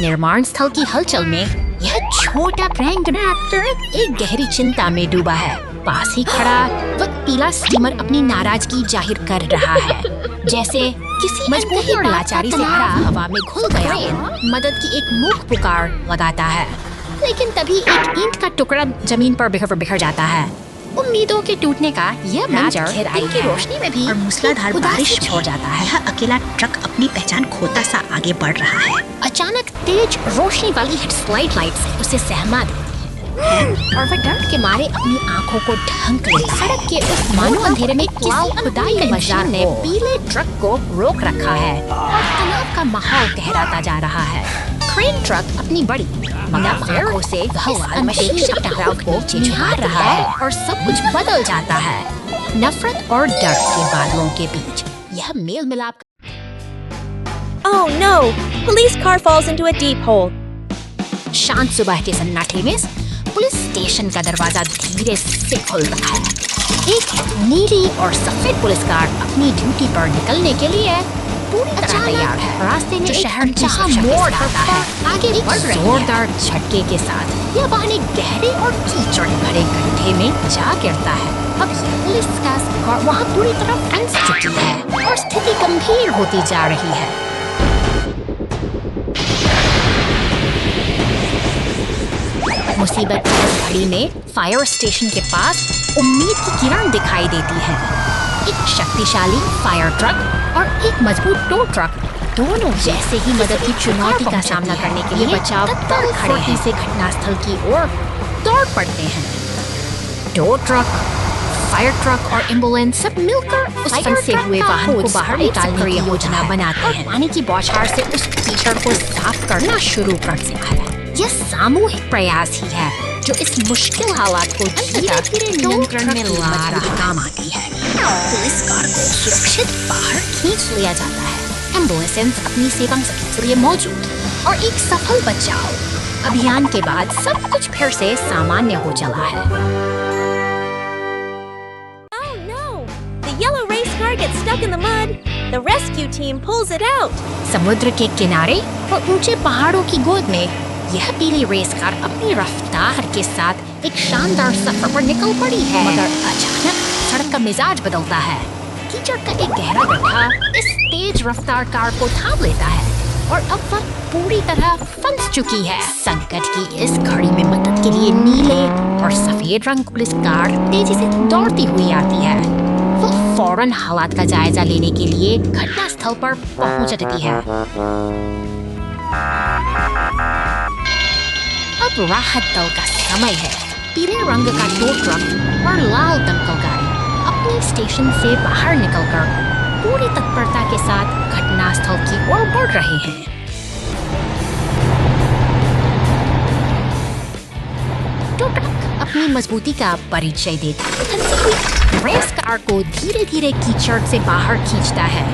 निर्माण स्थल की हलचल में यह छोटा प्रैंक एक्टर एक गहरी चिंता में डूबा है। पास ही खड़ा वह पीला स्टीमर अपनी नाराजगी जाहिर कर रहा है, जैसे किसी मजबूरी और लाचारी से भरा हवा में घुल गया मदद की एक मूक पुकार लगाता है। लेकिन तभी एक ईंट का टुकड़ा जमीन पर बिखर जाता है। उम्मीदों के टूटने का यह मंजर की रोशनी में भी और मूसलाधार बारिश छोड़ जाता है। यह अकेला ट्रक अपनी पहचान खोता सा आगे बढ़ रहा है। अचानक तेज रोशनी वाली हेडलाइट लाइट्स उसे सहमा देती है और वह डर के मारे अपनी आंखों को ढंक लेता है। सड़क के उस मानो अंधेरे में किसी खुदाई मशीन ने पीले ट्रक को रोक रखा है और तनाव का माहौल गहराता जा रहा है। क्रेन ट्रक अपनी बड़ी नम आंखों से अनपेक्षित टकराव को निहार रहा है और सब कुछ बदल जाता है। नफरत और डर के बादलों के बीच यह मेल मिलाप। Oh no! Police car falls into a deep hole. शांत सुबह के सन्नाटे में पुलिस स्टेशन का दरवाजा धीरे से खुल रहा है। एक नीली और सफेद पुलिस कार अपनी ड्यूटी पर निकलने के लिए पूरी तरह तैयार है। रास्ते में शहर जहां मोड़ आता है, आगे बढ़ रही है। जोरदार झटके के साथ यह वाहन एक गहरे और कीचड़ भरे गड्ढे में जा गिरता है। अब पुलिस का कार वहां पूरी तरह फंस चुकी है और स्थिति गंभीर होती जा रही है। मुसीबत की इस घड़ी में फायर स्टेशन के पास उम्मीद की किरण दिखाई देती है। एक शक्तिशाली फायर ट्रक और एक मजबूत टो ट्रक दोनों जैसे ही मदद की चुनौती का सामना करने के लिए बचाव दल खड़े ही से घटनास्थल की ओर दौड़ पड़ते हैं। टो ट्रक, फायर ट्रक और एम्बुलेंस सब मिलकर उस फंसे हुए वाहन को बाहर निकालने की योजना बनाते हैं। पानी की बौछार से उस कीचड़ को साफ करना शुरू कर देता है। यह सामूहिक प्रयास ही है जो इस मुश्किल हालात को धीरे-धीरे नियंत्रण में ला रहा काम आती है। पुलिस कार को सुरक्षित बाहर खींच लिया जाता है। एम्बुलेंस अपनी सेवा के लिए मौजूद और एक सफल बचाव अभियान के बाद सब कुछ फिर से सामान्य हो चला है। Oh no! The yellow race car gets stuck in the mud. The rescue team pulls it out. समुद्र के किनारे और ऊंचे पहाड़ों की गोद में यह पीली रेस कार अपनी रफ्तार के साथ एक शानदार सफर पर निकल पड़ी है। मगर अचानक सड़क का मिजाज बदलता है। कीचड़ का एक गहरा गड्ढा इस तेज रफ्तार कार को थाम लेता है और अब वह पूरी तरह फंस चुकी है। संकट की इस घड़ी में मदद के लिए नीले और सफेद रंग पुलिस कार तेजी से दौड़ती हुई आती है। वह फौरन हालात का जायजा लेने के लिए घटनास्थल पर पहुंच जाती है। अब राहत दल का समय है। पीले रंग का टो ट्रक और लाल दमकल गाड़ी अपने स्टेशन से बाहर निकलकर पूरी तत्परता के साथ घटनास्थल की ओर बढ़ रहे हैं। टो ट्रक अपनी मजबूती का परिचय देता है। रेस कार को धीरे धीरे कीचड़ से बाहर खींचता है।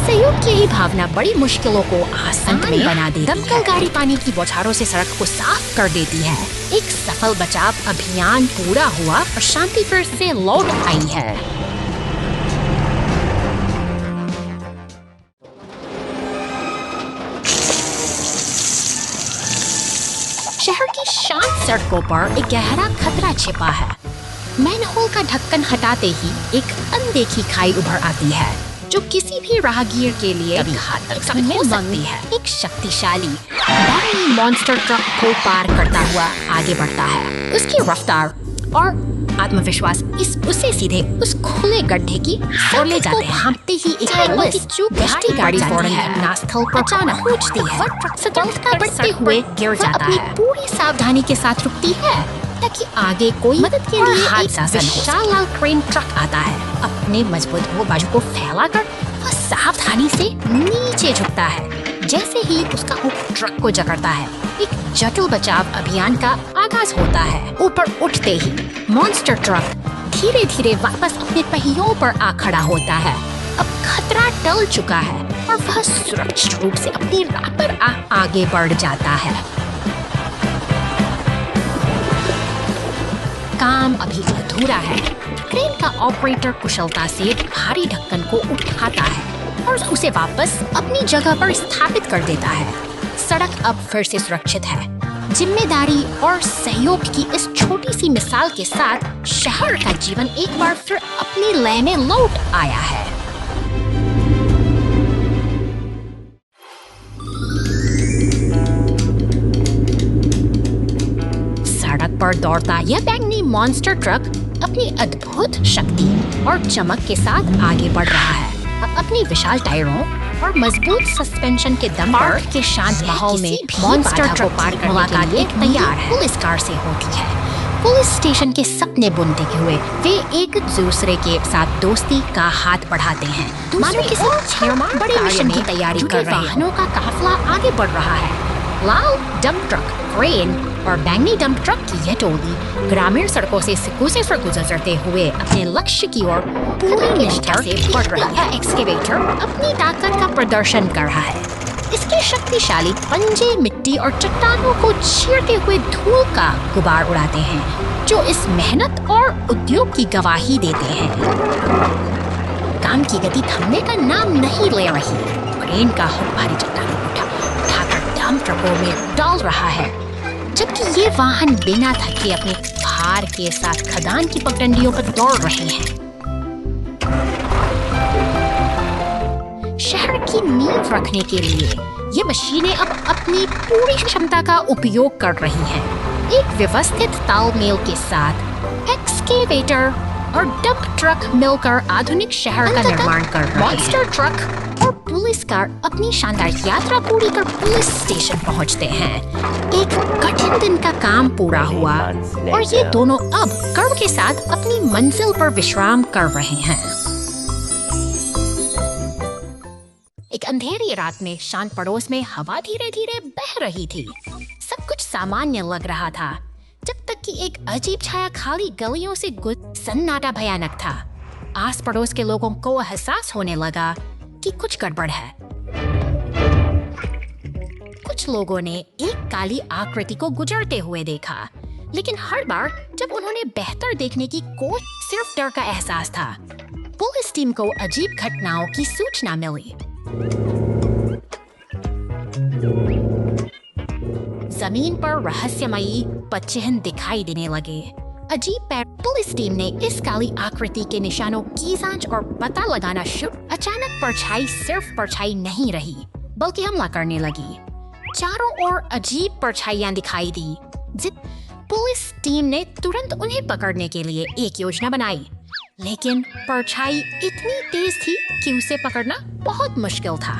सहयोग की यही भावना बड़ी मुश्किलों को आसान बना देती है। दमकल गाड़ी पानी की बौछारों से सड़क को साफ कर देती है। एक सफल बचाव अभियान पूरा हुआ और शांति फिर से लौट आई है। शहर की शांत सड़कों पर एक गहरा खतरा छिपा है। मैनहोल का ढक्कन हटाते ही एक अनदेखी खाई उभर आती है जो किसी भी राहगीर के लिए घातक साबित हो सकती है। एक शक्तिशाली भारी मॉन्स्टर ट्रक को पार करता हुआ आगे बढ़ता है। उसकी रफ्तार और आत्मविश्वास उसे सीधे उस खुले गड्ढे की ओर ले जाते हैं। भागते ही एक की चूक गश्ती गाड़ी फौरन घटनास्थल पर अचानक पहुंचती है। ट्रक सतर्कता बढ़ते हुए गिर जाता है। अपनी पूरी सावधानी के साथ रुकती है ताकि आगे कोई मदद के लिए एक विशाल लाल क्रेन ट्रक आता है। अपने मजबूत बाजू को फैलाकर वह सावधानी से नीचे झुकता है। जैसे ही उसका हुक ट्रक को जकड़ता है, एक जटिल बचाव अभियान का आगाज होता है। ऊपर उठते ही मॉन्स्टर ट्रक धीरे धीरे वापस अपने पहियों पर आ खड़ा होता है। अब खतरा टल चुका है और वह सुरक्षित रूप से अपनी राह पर आगे बढ़ जाता है। काम अभी अधूरा है। क्रेन का ऑपरेटर कुशलता से भारी ढक्कन को उठाता है और उसे वापस अपनी जगह पर स्थापित कर देता है। सड़क अब फिर से सुरक्षित है। जिम्मेदारी और सहयोग की इस छोटी सी मिसाल के साथ शहर का जीवन एक बार फिर अपनी लय में लौट आया है। सड़क पर दौड़ता यह बैंगनी मॉन्स्टर ट्रक अपनी अद्भुत शक्ति और चमक के साथ आगे बढ़ रहा है। अपनी विशाल टायरों और मजबूत सस्पेंशन के दम पर के शांत माहौल में मॉन्स्टर ट्रक पार करने के लिए तैयार है। पुलिस कार से होती है। पुलिस स्टेशन के सपने बुनते हुए वे एक दूसरे के साथ दोस्ती का हाथ बढ़ाते हैं, मानो किसी बड़े मिशन की तैयारी कर रहे वाहनों का काफिला आगे बढ़ रहा है। लाल डंप ट्रक, क्रेन और बैंगनी डंप ट्रक की यह टोली ग्रामीण सड़कों से गुजरते हुए अपने लक्ष्य की ओर पूरी निष्ठा से बढ़ रही है। एक्सकेवेटर अपनी ताकत का प्रदर्शन कर रहा है। इसके शक्तिशाली पंजे मिट्टी और चट्टानों को चीरते हुए धूल का गुबार उड़ाते हैं, जो इस मेहनत और उद्योग की गवाही देते हैं। काम की गति थमने का नाम नहीं ले रही। क्रेन का हुक भारी चट्टानों को उठाकर डंप ट्रकों में डाल रहा है, जबकि ये वाहन बिना थके अपने भार के साथ खदान की पगडंडियों पर दौड़ रहे हैं। शहर की नींव रखने के लिए ये मशीनें अब अपनी पूरी क्षमता का उपयोग कर रही हैं। एक व्यवस्थित तालमेल के साथ एक्सकेवेटर और डंप ट्रक मिलकर आधुनिक शहर का निर्माण कर रहे हैं। मॉन्स्टर ट्रक और पुलिस कार अपनी शानदार यात्रा पूरी कर पुलिस स्टेशन पहुंचते हैं। एक कठिन दिन का काम पूरा हुआ और ये दोनों अब गर्व के साथ अपनी मंजिल पर विश्राम कर रहे हैं। एक अंधेरी रात में शांत पड़ोस में हवा धीरे धीरे बह रही थी। सब कुछ सामान्य लग रहा था, जब तक कि एक अजीब छाया खाली गलियों से सन्नाटा भयानक था। आस पड़ोस के लोगों को एहसास होने लगा कि कुछ गड़बड़ है। कुछ लोगों ने एक काली आकृति को गुजरते हुए देखा, लेकिन हर बार जब उन्होंने बेहतर देखने की कोशिश, सिर्फ डर का एहसास था। पुलिस टीम को अजीब घटनाओं की सूचना मिली। जमीन पर रहस्यमयी पदचिह्न दिखाई देने लगे। अजीब पैर। पुलिस टीम ने इस काली आकृति के निशानों की जांच और पता लगाना शुरू। अचानक परछाई सिर्फ परछाई नहीं रही, बल्कि हमला करने लगी। चारों ओर अजीब परछाइयां दिखाई दी। पुलिस टीम ने तुरंत उन्हें पकड़ने के लिए एक योजना बनाई, लेकिन परछाई इतनी तेज थी कि उसे पकड़ना बहुत मुश्किल था।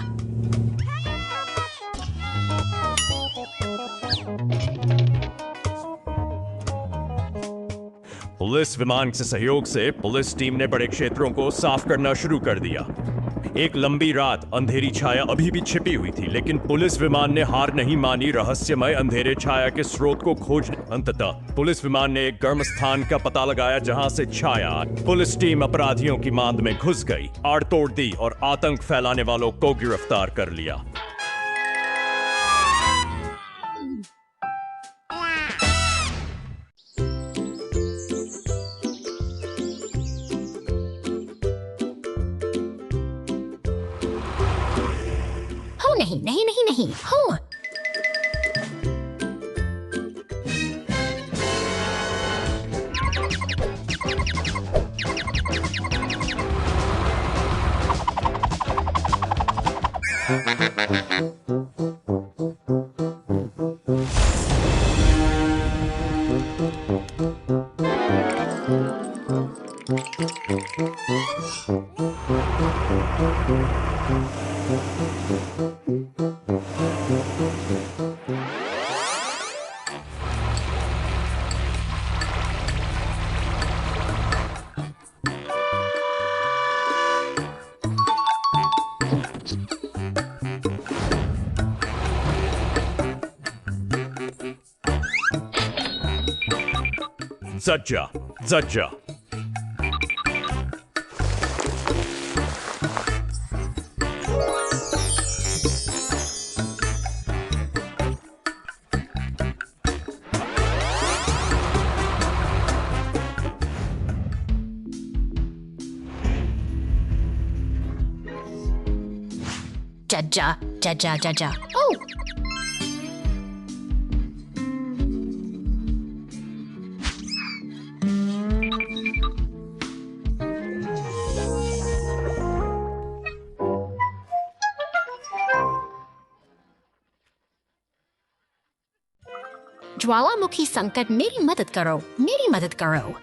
पुलिस विमान के सहयोग से पुलिस टीम ने बड़े क्षेत्रों को साफ करना शुरू कर दिया। एक लंबी रात, अंधेरी छाया अभी भी छिपी हुई थी, लेकिन पुलिस विमान ने हार नहीं मानी रहस्यमय अंधेरे छाया के स्रोत को खोजने। अंततः पुलिस विमान ने एक गर्म स्थान का पता लगाया, जहां से छाया। पुलिस टीम अपराधियों की मांद में घुस गई, आड़तोड़ दी और आतंक फैलाने वालों को गिरफ्तार कर लिया। नहीं हो। Zajja, Zajja. Jajja, Jajja, Jajja. Oh, ज्वालामुखी संकट, मेरी मदद करो, मेरी मदद करो।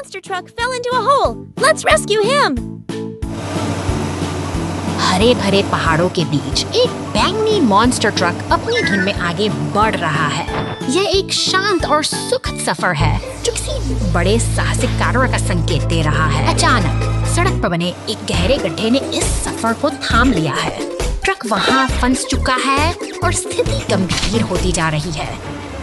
Monster truck fell into a hole. Let's rescue him. हरे भरे पहाड़ों के बीच एक बैंगनी मॉन्स्टर ट्रक अपनी धुन में आगे बढ़ रहा है। यह एक शांत और सुखद सफर है जो किसी बड़े साहसिक कार्य का संकेत दे रहा है। अचानक सड़क पर बने एक गहरे गड्ढे ने इस सफर को थाम लिया है। ट्रक वहाँ फंस चुका है और स्थिति गंभीर होती जा रही है।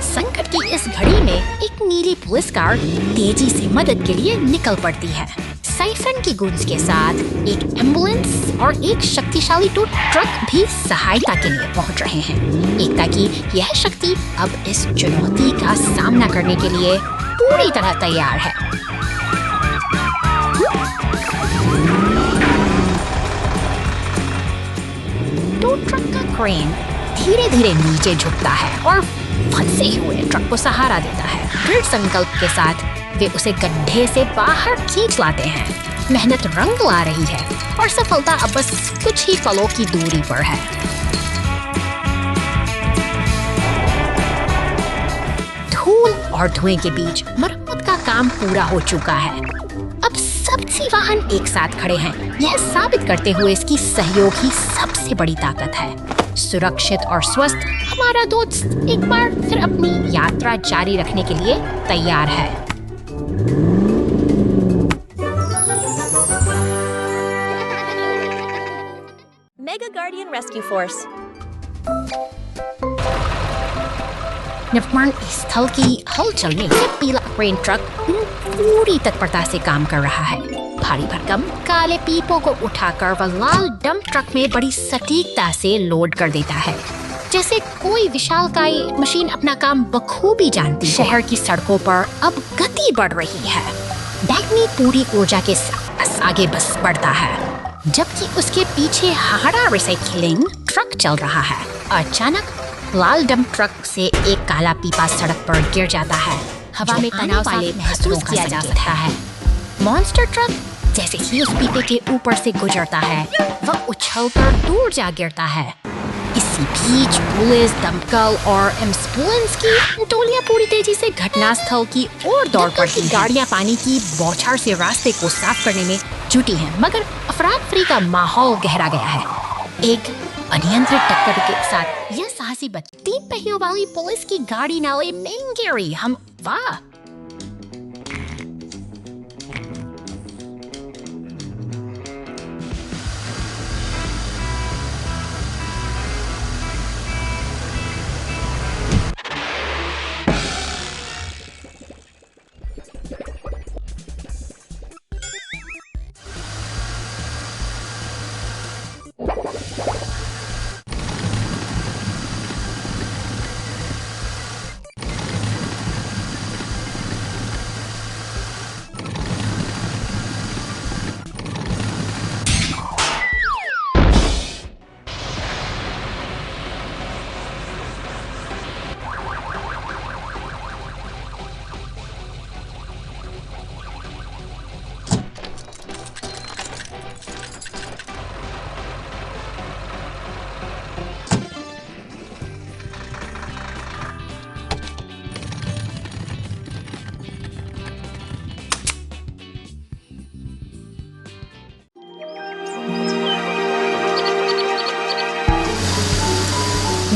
संकट की इस घड़ी में एक नीली पुलिस कार तेजी से मदद के लिए निकल पड़ती है। साइरन की गूंज के साथ एक एम्बुलेंस और एक शक्तिशाली टो ट्रक भी सहायता के लिए पहुंच रहे हैं। एकता की यह शक्ति अब इस चुनौती का सामना करने के लिए पूरी तरह तैयार है। टो ट्रक का क्रेन धीरे धीरे नीचे झुकता है और फंसे हुए ट्रक को सहारा देता है। दृढ़ संकल्प के साथ वे उसे गड्ढे से बाहर खींच लाते हैं। मेहनत रंग ला रही है और सफलता अब बस कुछ ही पलों की दूरी पर है। धूल और धुएं के बीच मरम्मत का काम पूरा हो चुका है। अब सभी वाहन एक साथ खड़े हैं, यह साबित करते हुए इसकी सहयोग ही सबसे बड़ी ताकत है। सुरक्षित और स्वस्थ हमारा दोस्त एक बार फिर अपनी यात्रा जारी रखने के लिए तैयार है। Mega Guardian Rescue Force. निर्माण स्थल की हलचल में यह पीला क्रेन ट्रक पूरी तत्परता से काम कर रहा है। भारी भरकम काले पीपों को उठाकर वह लाल डंप ट्रक में बड़ी सटीकता से लोड कर देता है, जैसे कोई विशालकाय मशीन अपना काम बखूबी जानती है। शहर की सड़कों पर अब गति बढ़ रही है। बैगनी पूरी ऊर्जा के साथ आगे बस बढ़ता है, जबकि उसके पीछे हाड़ा रिसाइकलिंग ट्रक चल रहा है। अचानक लाल डंप ट्रक से एक काला पीपा सड़क पर गिर जाता है। हवा में तनाव वाले महसूस किया जा सकता है। मॉन्स्टर ट्रक जैसे ही उस पीपे के ऊपर से गुजरता है, वह उछलकर दूर जा गिरता है। इसी बीच पुलिस, दमकल और एम्बुलेंस की टोलियां पूरी तेजी से घटनास्थल की ओर दौड़ पड़ती हैं। गाड़ियां पानी की बौछार से रास्ते को साफ करने में जुटी हैं, मगर अफरा-तफरी का माहौल गहरा गया है। एक अनियंत्रित टक्कर के साथ यह साहसी बच्चा 3 पहियों वाली पुलिस की गाड़ी नाले में गिरी। हम वाह!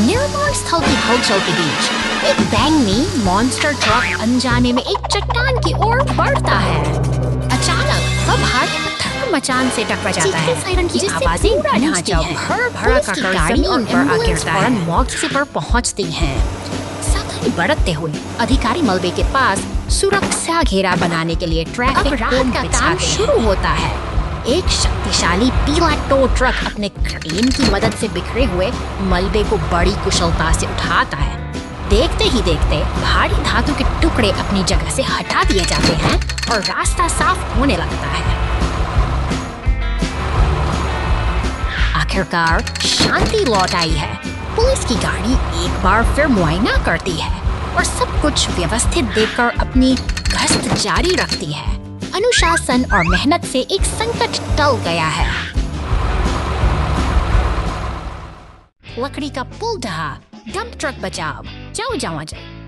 निर्माण स्थल की हलचल के बीच एक बैंगनी मॉन्स्टर ट्रक अनजाने में एक चट्टान की ओर बढ़ता है। अचानक सब भारी पत्थर मचान से टकरा जाता है, जिससे आवाजें ढांचा भर कर गाड़ी उन पर आ गिरता है। मौके पर पहुंचती हैं। सावधानी बरतते हुए अधिकारी मलबे के पास सुरक्षा घेरा बनाने के लिए ट्रैफिक कोन का काम शुरू होता है। एक शक्तिशाली पीला टो ट्रक अपने क्रेन की मदद से बिखरे हुए मलबे को बड़ी कुशलता से उठाता है। देखते ही देखते भारी धातु के टुकड़े अपनी जगह से हटा दिए जाते हैं और रास्ता साफ होने लगता है। आखिरकार शांति लौट आई है। पुलिस की गाड़ी एक बार फिर मुआयना करती है और सब कुछ व्यवस्थित देखकर अपनी गश्त जारी रखती है। अनुशासन और मेहनत से एक संकट टल गया है। लकड़ी का पुल ढहा, डंप ट्रक बचाव। जाओ जाओ जाओ।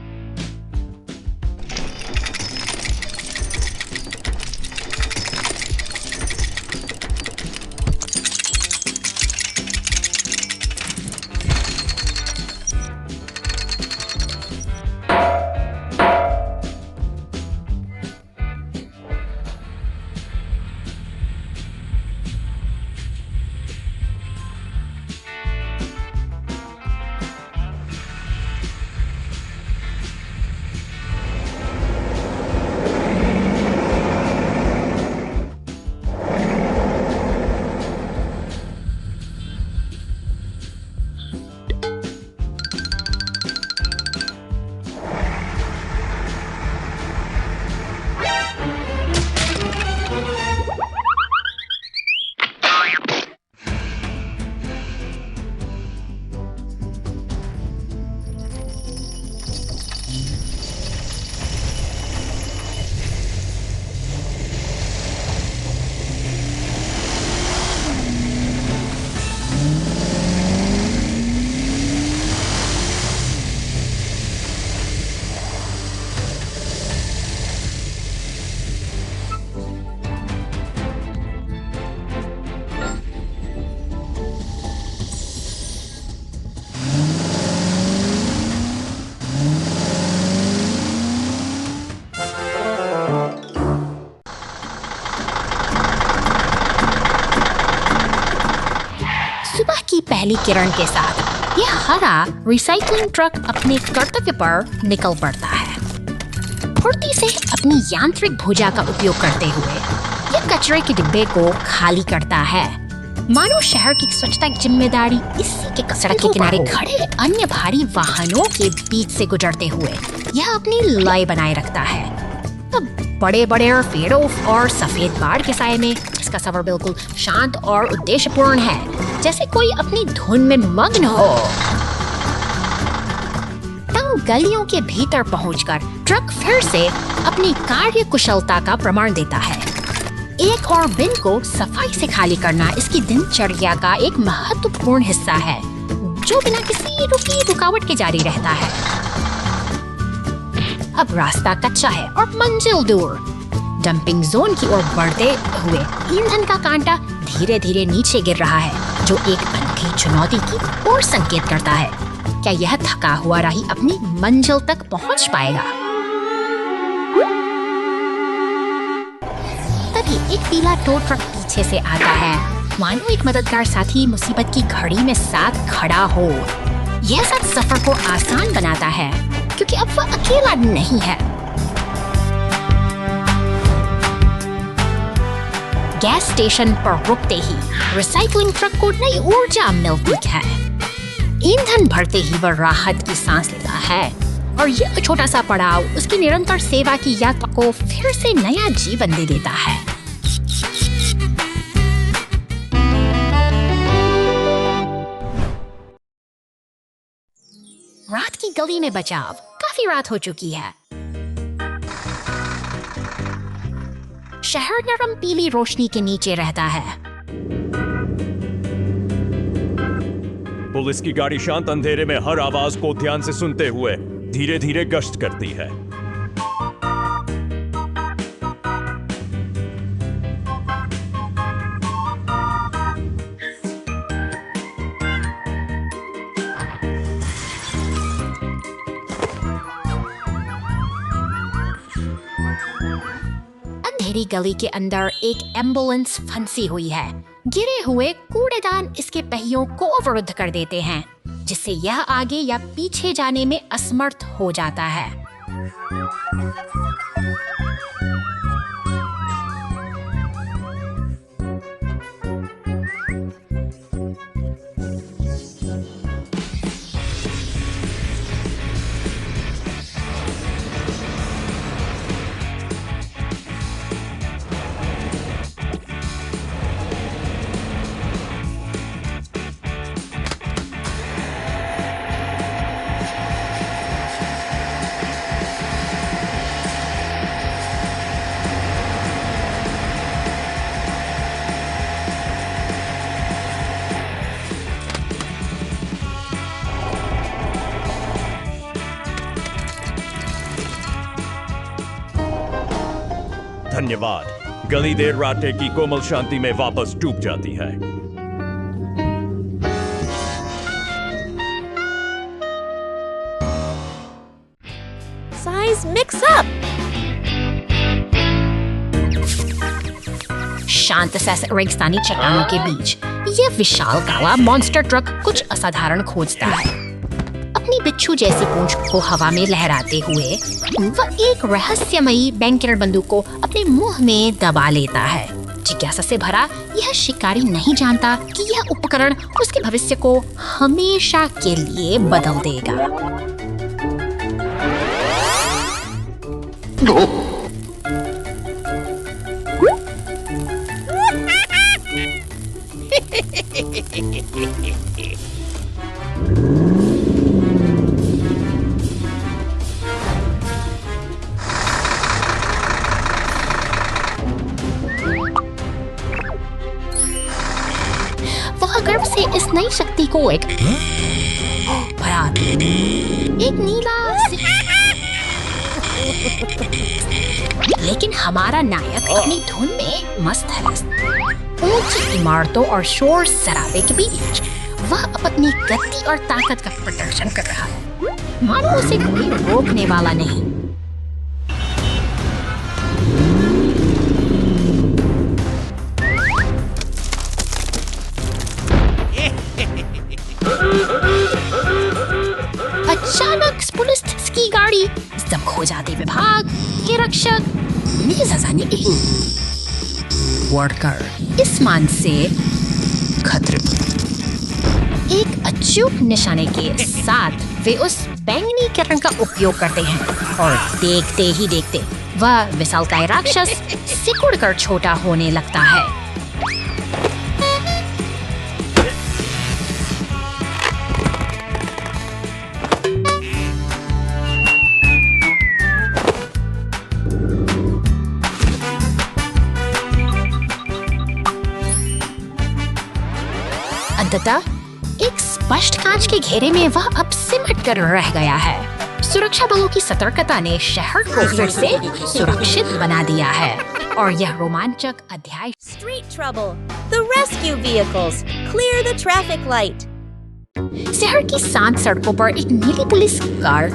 पहली किरण के साथ यह हरा रिसाइकलिंग ट्रक अपने कर्तव्य पर निकल पड़ता है। फुर्ती से अपनी यांत्रिक भुजा का उपयोग करते हुए यह कचरे के डिब्बे को खाली करता है। मानो शहर की स्वच्छता की जिम्मेदारी इसी के सड़क के किनारे खड़े अन्य भारी वाहनों के बीच से गुजरते हुए यह अपनी लय बनाए रखता है। अब बड़े बड़े पेड़ों और सफेद बाढ़ के साये में इसका सफर बिल्कुल शांत और उद्देश्यपूर्ण है, जैसे कोई अपनी धुन में मग्न हो। तंग गलियों के भीतर पहुंचकर ट्रक फिर से अपनी कार्य कुशलता का प्रमाण देता है। एक और बिन को सफाई से खाली करना इसकी दिनचर्या का एक महत्वपूर्ण हिस्सा है, जो बिना किसी रुकावट के जारी रहता है। अब रास्ता कच्चा है और मंजिल दूर। डंपिंग जोन की ओर बढ़ते हुए ईंधन का कांटा धीरे धीरे नीचे गिर रहा है, जो एक अनोखी चुनौती की ओर संकेत करता है। क्या यह थका हुआ राही अपनी मंजिल तक पहुंच पाएगा? तभी एक पीला टो ट्रक पीछे से आता है, मानो एक मददगार साथी मुसीबत की घड़ी में साथ खड़ा हो। यह सब सफर को आसान बनाता है, क्योंकि अब वह अकेला नहीं है। गैस स्टेशन पर रुकते ही रिसाइकलिंग ट्रक को नई ऊर्जा मिलती है। ईंधन भरते ही वह राहत की सांस लेता है, और यह छोटा सा पड़ाव उसकी निरंतर सेवा की यात्रा को फिर से नया जीवन दे देता है। रात की गली में बचाव। काफी रात हो चुकी है। शहर नरम पीली रोशनी के नीचे रहता है। पुलिस की गाड़ी शांत अंधेरे में हर आवाज को ध्यान से सुनते हुए धीरे धीरे गश्त करती है। अंधेरी गली के अंदर एक एम्बुलेंस फंसी हुई है। गिरे हुए कूड़ेदान इसके पहियों को अवरुद्ध कर देते हैं, जिससे यह आगे या पीछे जाने में असमर्थ हो जाता है। धन्यवाद। गली देर रात की कोमल शांति में वापस डूब जाती है। Size mix up. शांत सा रेगिस्तानी चट्टानों के बीच यह विशाल काला मॉन्स्टर ट्रक कुछ असाधारण खोजता है। अपनी बिच्छू जैसी पूंछ को हवा में लहराते हुए वह एक रहस्यमयी बैंकर बंदूक को अपने मुंह में दबा लेता है। जिज्ञासा से भरा यह शिकारी नहीं जानता कि यह उपकरण उसके भविष्य को हमेशा के लिए बदल देगा। वह गर्व से इस नई शक्ति को एक नीला लेकिन हमारा नायक अपनी धुन में मस्त है। ऊंची इमारतों और शोर शराबे के बीच वह अपनी गति और ताकत का प्रदर्शन कर रहा है, मानो उसे कोई रोकने वाला नहीं। अचानक पुलिस की गाड़ी एकदम खो जाते विभाग के रक्षक वर्कर इस मान से खतरे एक अचूक निशाने के साथ वे उस बैंगनी किरण का उपयोग करते हैं, और देखते ही देखते वह विशालकाय राक्षस सिकुड़कर छोटा होने लगता है। अंततः एक स्पष्ट कांच के घेरे में वह अब सिमट कर रह गया है। सुरक्षा बलों की सतर्कता ने शहर को फिर से सुरक्षित बना दिया है और यह रोमांचक अध्याय। Street trouble. The rescue vehicles. Clear the traffic light. शहर की शांत सड़कों पर एक नीली पुलिस कार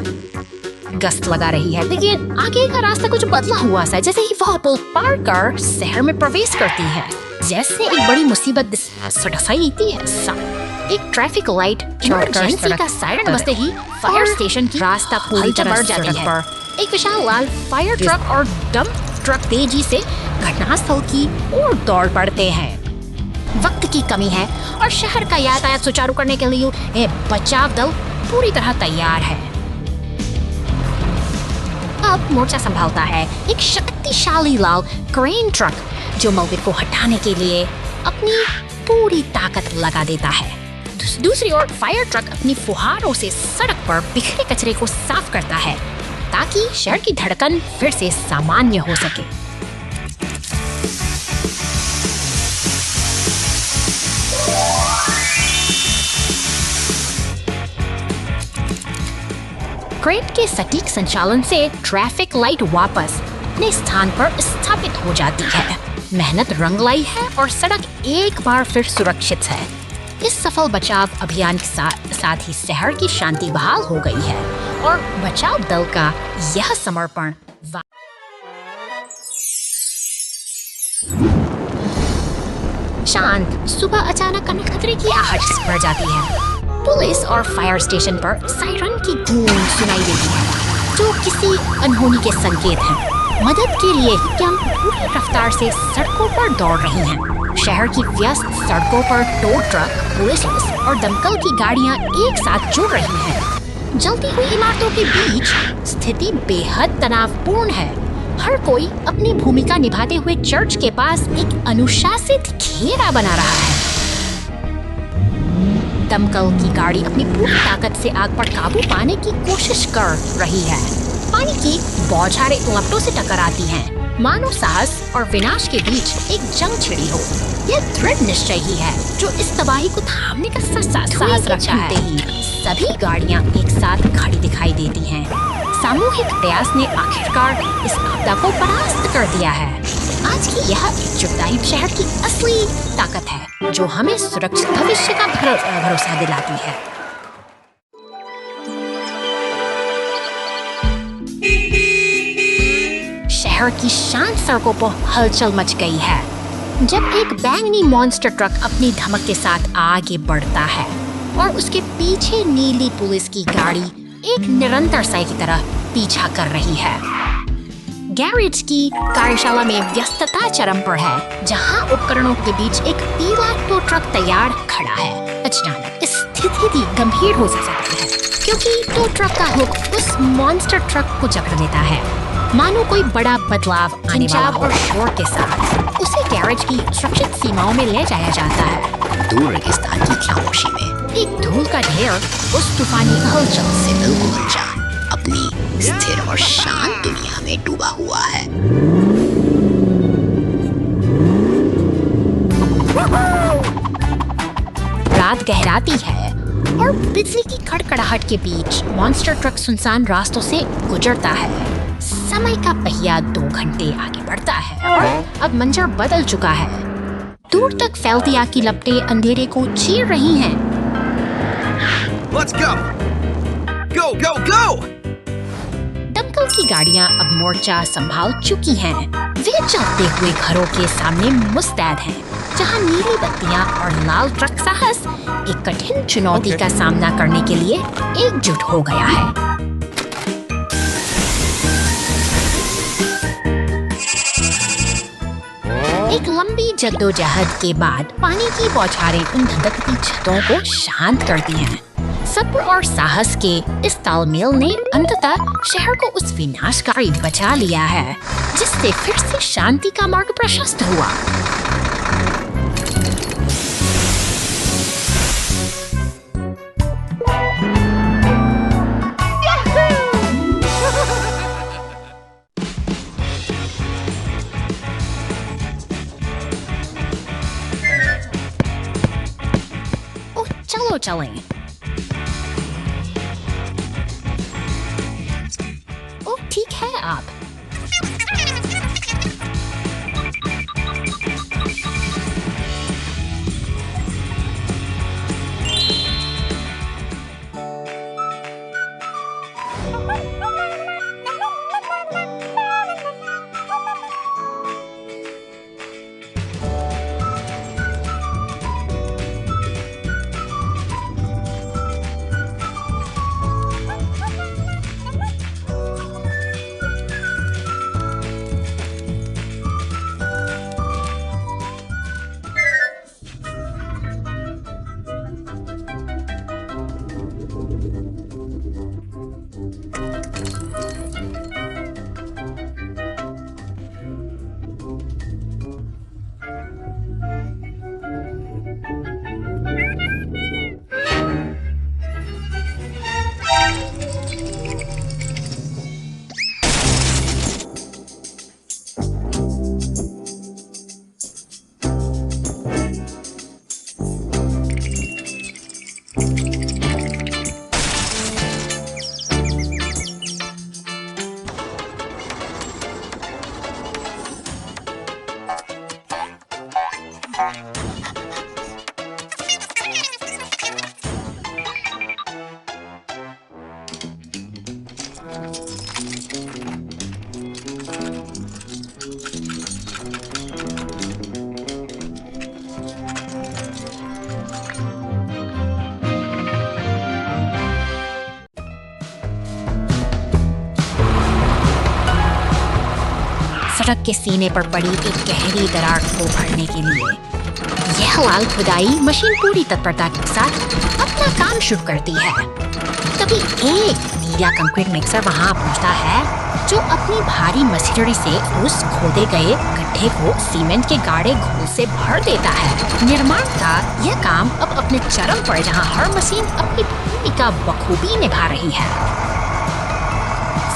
गश्त लगा रही है, लेकिन आगे का रास्ता कुछ बदला हुआ सा। जैसे ही वह पुल पार कर शहर में प्रवेश करती है, जैसे एक बड़ी मुसीबत सड़साई देती है। एक ट्रैफिक लाइट इमरजेंसी का सायरन बजते ही फायर स्टेशन की रास्ता पूरी तरह बढ़ जाती है। एक विशाल लाल फायर ट्रक और डंप ट्रक तेजी से घटनास्थल की ओर दौड़ पड़ते हैं। वक्त की कमी है और शहर का यातायात सुचारू करने के लिए बचाव दल पूरी तरह तैयार है। अब मोर्चा संभालता है एक शक्तिशाली लाल क्रेन ट्रक जो मलबे को हटाने के लिए अपनी पूरी ताकत लगा देता है। दूसरी ओर फायर ट्रक अपनी फुहारों से सड़क पर बिखरे कचरे को साफ करता है ताकि शहर की धड़कन फिर से सामान्य हो सके। क्रेन के सटीक संचालन से ट्रैफिक लाइट वापस अपने स्थान पर स्थापित हो जाती है। मेहनत रंग लाई है और सड़क एक बार फिर सुरक्षित है। इस सफल बचाव अभियान के साथ ही शहर की शांति बहाल हो गई है और बचाव दल का यह समर्पण शांत सुबह अचानक कनक खतरे की आहट बढ़ जाती है। पुलिस और फायर स्टेशन पर सायरन की गूंज सुनाई देती है जो किसी अनहोनी के संकेत हैं। मदद के लिए हम पूरी रफ्तार से सड़कों पर दौड़ रही हैं। शहर की व्यस्त सड़कों पर टो ट्रक, पुलिस और दमकल की गाड़ियां एक साथ जुड़ रही हैं। जलती हुई इमारतों के बीच स्थिति बेहद तनावपूर्ण है। हर कोई अपनी भूमिका निभाते हुए चर्च के पास एक अनुशासित घेरा बना रहा है। दमकल की गाड़ी अपनी पूरी ताकत से आग पर काबू पाने की कोशिश कर रही है। पानी की बौछारें लपटों से टकराती हैं, मानो साहस और विनाश के बीच एक जंग छिड़ी हो। यह दृढ़ निश्चय ही है जो इस तबाही को थामने का साहस रखता है। सभी गाड़ियां एक साथ खड़ी दिखाई देती हैं। सामूहिक प्रयास ने आखिरकार इस आपदा को परास्त कर दिया है। आज की यह एकजुटता शहर की असली ताकत है जो हमें सुरक्षित भविष्य का भरोसा दिलाती है। शहर की शांत सड़कों पर हलचल मच गई है जब एक बैंगनी मॉन्स्टर ट्रक अपनी धमक के साथ आगे बढ़ता है और उसके पीछे नीली पुलिस की गाड़ी एक निरंतर साई की तरह पीछा कर रही है। गैरेज की कार्यशाला में व्यस्तता चरम पर है जहां उपकरणों के बीच एक पीला टो ट्रक तैयार खड़ा है। अचानक स्थिति गंभीर हो सकती है क्योंकि टो ट्रक का हुक उस मॉन्स्टर ट्रक को जकड़ लेता है, मानो कोई बड़ा बदलाव आने वाला हो। और शोर के साथ उसे गैरेज की सुरक्षित सीमाओं में ले जाया जाता है। दूर रेगिस्तान की खामोशी में एक धूल का ढेर उस तूफानी हलचल से बिल्कुल अनजान अपनी स्थिर और शांत दुनिया में डूबा हुआ है। रात गहराती है और बिजली की खड़खड़ाहट के बीच मॉन्स्टर ट्रक सुनसान रास्तों से गुजरता है। समय का पहिया 2 घंटे आगे बढ़ता है और अब मंजर बदल चुका है। दूर तक फैलती आग की लपटें अंधेरे को चीर रही हैं। Let's go! Go, go, go! दमकल की गाड़ियां अब मोर्चा संभाल चुकी हैं। वे चलते हुए घरों के सामने मुस्तैद हैं, जहां नीली बत्तियां और लाल ट्रक साहस एक कठिन चुनौती का सामना करने के लिए एकजुट हो गया है। एक लंबी जद्दोजहद के बाद पानी की बौछारें उन धधकती छतों को शांत करती हैं। सब्र और साहस के इस तालमेल ने अंततः शहर को उस विनाशकारी बचा लिया है जिससे फिर से शांति का मार्ग प्रशस्त हुआ। चलो चलें। आप। सड़क के सीने पर पड़ी एक गहरी दरार को भरने के लिए यह लाल खुदाई मशीन पूरी तत्परता के साथ अपना काम शुरू करती है। तभी एक नीला कंक्रीट मिक्सर वहां पहुंचता है जो अपनी भारी मशीनरी से उस खोदे गए गड्ढे को सीमेंट के गाढ़े घोल से भर देता है। निर्माण का यह काम अब अपने चरम पर जहां हर मशीन अपनी भूमिका बखूबी निभा रही है।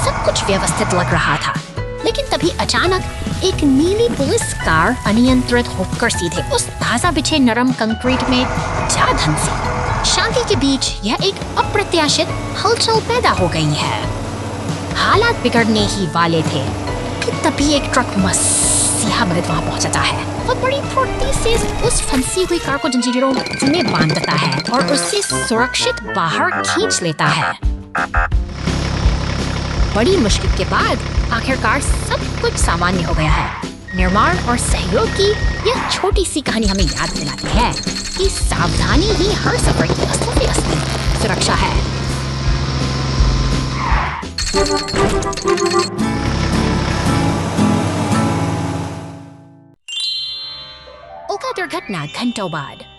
सब कुछ व्यवस्थित लग रहा था, लेकिन तभी अचानक एक नीली पुलिस कार अनियंत्रित होकर सीधे उस ताजा बिछे नरम कंक्रीट में जा धंसी। शांति के बीच यह एक अप्रत्याशित हलचल पैदा हो गई है। हालात बिगड़ने ही वाले थे कि तभी एक ट्रक मसीहा मर्द वहां पहुंचता है। वो बड़ी फुर्ती से उस फंसी हुई कार को जंजीरों में बांधता है और उसे सुरक्षित बाहर खींच लेता है। बड़ी मुश्किल के बाद आखिरकार सब कुछ सामान्य हो गया है। निर्माण और सहयोग की यह छोटी सी कहानी हमें याद दिलाती है कि सावधानी ही हर सफर की असली सुरक्षा है। उल्का दुर्घटना घंटों बाद।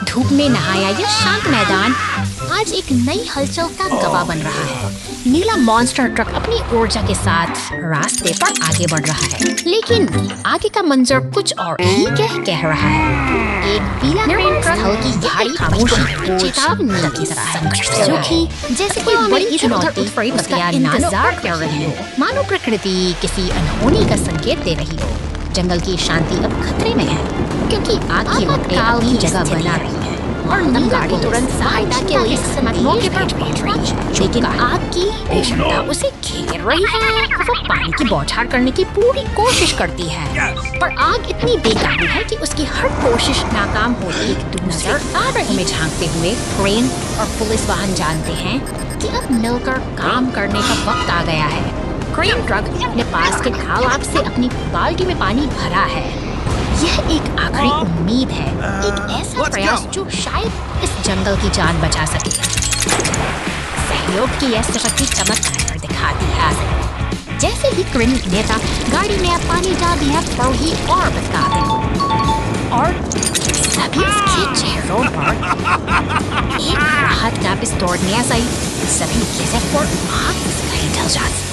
धूप में नहाया यह शांत मैदान आज एक नई हलचल का गवाह बन रहा है। नीला मॉन्स्टर ट्रक अपनी ऊर्जा के साथ रास्ते पर आगे बढ़ रहा है, लेकिन आगे का मंजर कुछ और ही कह रहा है। एक पीला क्रेन ट्रक हल्की भारी खामोशी चेतावनी की तरह है, जो कि जैसे कोई बड़ी चुनौती उसका इंतजार कर रही हो, मानो प्रकृति किसी अनहोनी का संकेत दे रही हो। जंगल की शांति अब खतरे में है क्योंकि आग की रोकने अपनी जगह बना रही है और नीला को तुरंत सहायता के लिए मौके पर पहुंच रही है, लेकिन आग की भीषणता उसे घेर रही है। वो पानी की बौछार करने की पूरी कोशिश करती है, पर आग इतनी बेकाबू है कि उसकी हर कोशिश नाकाम होती नजर आ रही है। झांकते हुए क्रेन और पुलिस वाहन जानते हैं कि अब मिलकर काम करने का वक्त आ गया है। क्रेन ट्रक अपने पास के तालाब से अपनी बाल्टी में पानी भरा है। यह एक आखिरी उम्मीद है, एक ऐसा प्रयास जो शायद इस जंगल की जान बचा सके। सहयोग की यह शक्ति चमत्कार पर दिखाती है। जैसे ही क्रेन नेता गाड़ी में पानी डाल दिया तो ही और बता दे और सभी उसके चेहरों पर एक राहत का भी तोड़ने आई। सभी जैसे और आग से कहीं जल जाती।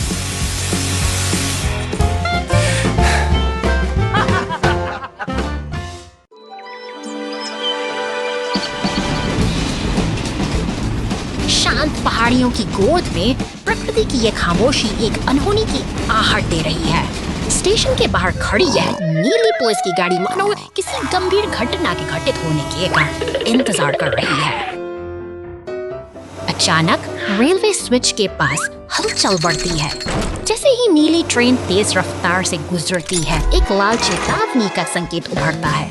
शांत पहाड़ियों की गोद में प्रकृति की यह खामोशी एक अनहोनी की आहट दे रही है। स्टेशन के बाहर खड़ी यह नीली पुलिस की गाड़ी मानो किसी गंभीर घटना के घटित होने के का इंतजार कर रही है। अचानक रेलवे स्विच के पास हलचल बढ़ती है। जैसे ही नीली ट्रेन तेज रफ्तार से गुजरती है, एक लाल चेतावनी का संकेत उभरता है।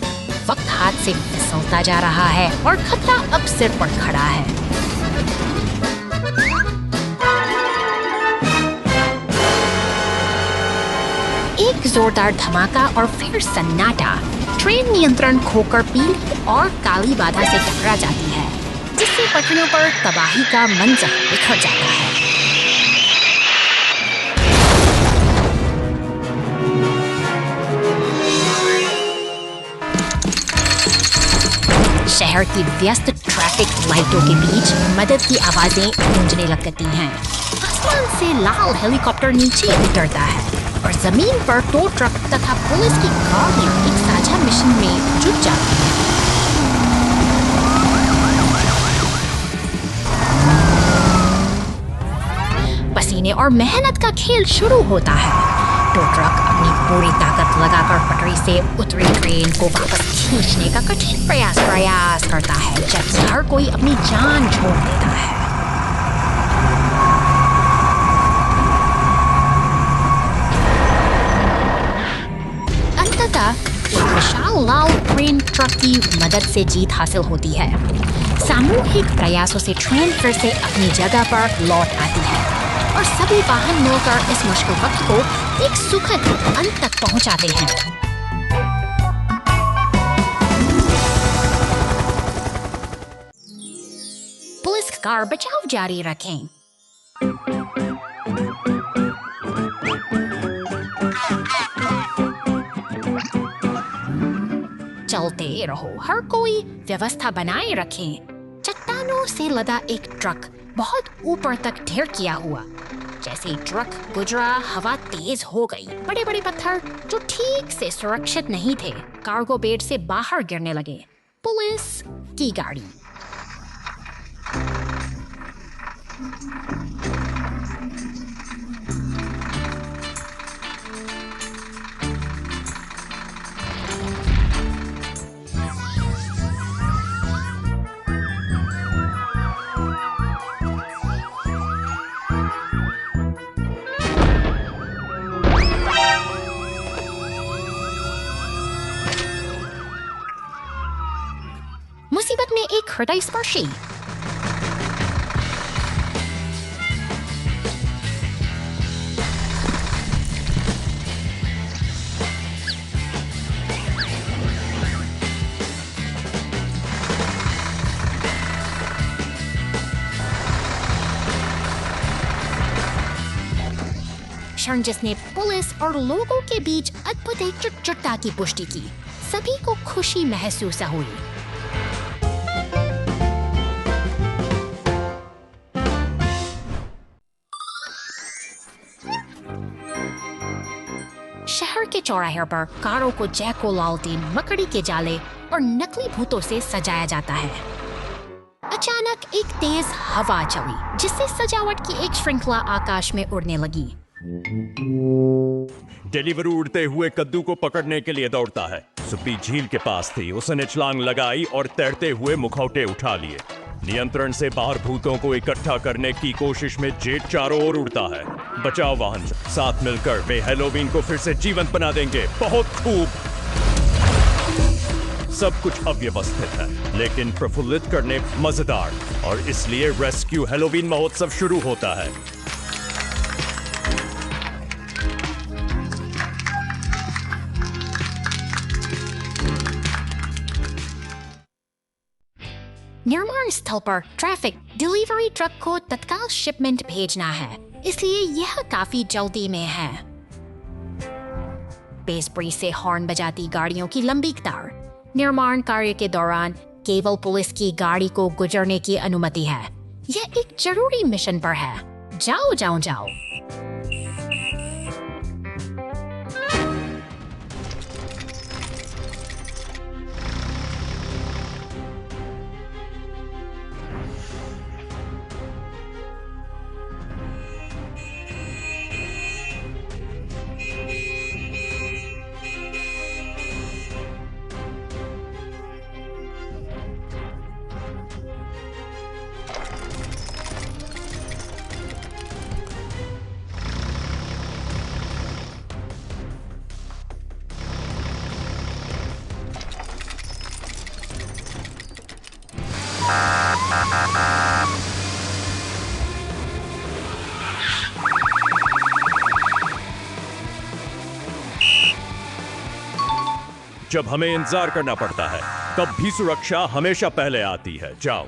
वक्त हाथ से फिसलता जा रहा है और खतरा अब सिर पर खड़ा है। एक जोरदार धमाका और फिर सन्नाटा। ट्रेन नियंत्रण खोकर पीली और काली बाधा से टकरा जाती है, जिससे पटरियों पर तबाही का मंजर बिखर जाता है। शहर की व्यस्त ट्रैफिक लाइटों के बीच मदद की आवाजें गूंजने लगती हैं। आसमान से लाल हेलीकॉप्टर नीचे उतरता है और जमीन पर टो ट्रक तथा पुलिस की गाड़ियां एक साझा मिशन में जुट जाती हैं। पसीने और मेहनत का खेल शुरू होता है। टो ट्रक अपनी पूरी ताकत लगाकर पटरी से उतरी ट्रेन को वापस खींचने का कठिन प्रयास करता है, जबकि हर कोई अपनी जान छोड़ देता है। एक विशाल लाल ट्रेन ट्रक की मदद से जीत हासिल होती है। सामूहिक प्रयासों से ट्रेन फिर से अपनी जगह पर लौट आती है और सभी वाहन मिलकर इस मुश्किल वक्त को एक सुखद अंत तक पहुंचाते हैं। पुलिस कार बचाव जारी रखें। चलते रहो, हर कोई व्यवस्था बनाए रखें। चट्टानों से लदा एक ट्रक बहुत ऊपर तक ढेर किया हुआ। जैसे ही ट्रक गुजरा, हवा तेज हो गई। बड़े बड़े पत्थर जो ठीक से सुरक्षित नहीं थे कार्गो बेड से बाहर गिरने लगे। पुलिस की गाड़ी मुसीबत में एक हृदय स्पर्शी क्षण जिसने पुलिस और लोगों के बीच अद्भुत एकजुटता की पुष्टि की। सभी को खुशी महसूस हुई। शहर के चौराहे पर कारों को जैको लालटेन, मकड़ी के जाले और नकली भूतों से सजाया जाता है। अचानक एक तेज हवा चली, जिससे सजावट की एक श्रृंखला आकाश में उड़ने लगी। डिलीवरू उड़ते हुए कद्दू को पकड़ने के लिए दौड़ता है। सुप्पी झील के पास थी, उसने छलांग लगाई और तैरते हुए मुखौटे उठा लिए। नियंत्रण से बाहर भूतों को इकट्ठा करने की कोशिश में जेट चारों ओर उड़ता है। बचाव वाहन साथ मिलकर वे हैलोवीन को फिर से जीवंत बना देंगे। बहुत खूब। सब कुछ अव्यवस्थित है लेकिन प्रफुल्लित करने मजेदार, और इसलिए रेस्क्यू हैलोवीन महोत्सव शुरू होता है। निर्माण स्थल पर ट्रैफिक डिलीवरी ट्रक को तत्काल शिपमेंट भेजना है, इसलिए यह काफी जल्दी में है। बेसब्री से हॉर्न बजाती गाड़ियों की लंबी कतार। निर्माण कार्य के दौरान केवल पुलिस की गाड़ी को गुजरने की अनुमति है। यह एक जरूरी मिशन पर है। जाओ जाओ जाओ। जब हमें इंतजार करना पड़ता है तब भी सुरक्षा हमेशा पहले आती है। जाओ।